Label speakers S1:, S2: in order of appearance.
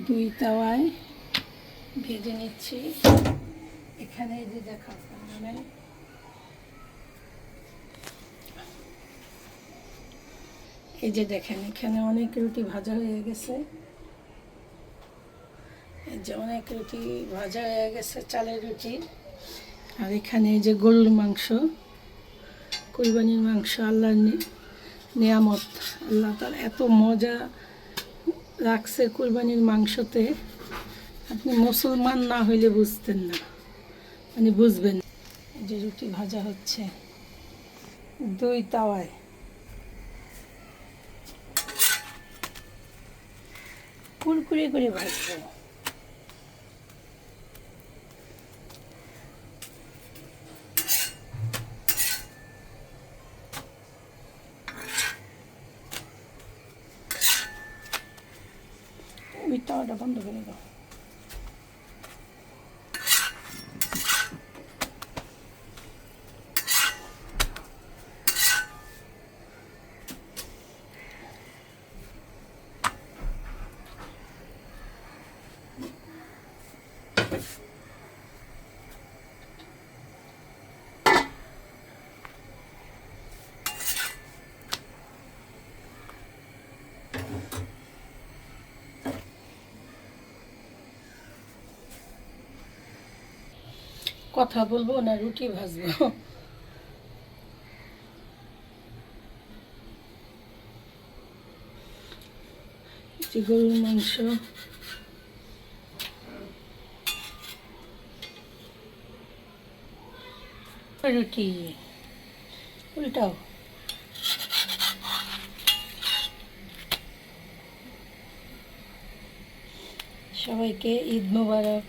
S1: দুই তাওয়ায় ভেজে নিচ্ছি। এখানে এই যে দেখো মানে এই যে দেখেন এখানে অনেক রুটি ভাজা হয়ে গেছে। এই যে অনেক রুটি ভাজা হয়ে গেছে, চালের রুটি। আর এখানে এই যে গরুর মাংস, কুরবানির মাংস, আল্লাহর নিয়ামত। আল্লাহ তার এত মজা রাখছে কুরবানির মাংসতে, আপনি মুসলমান না হইলে বুঝতেন না, মানে বুঝবেন। এই যে রুটি ভাজা হচ্ছে দুই তাওয়ায়। কুরকুরে করে ভাজবো। ওই তাওয়াটা বন্ধ করে দাও। কথা বলবো না রুটি ভাজবো। যে গরুর মাংস, রুটি উল্টাও। সবাইকে ঈদ মোবারক।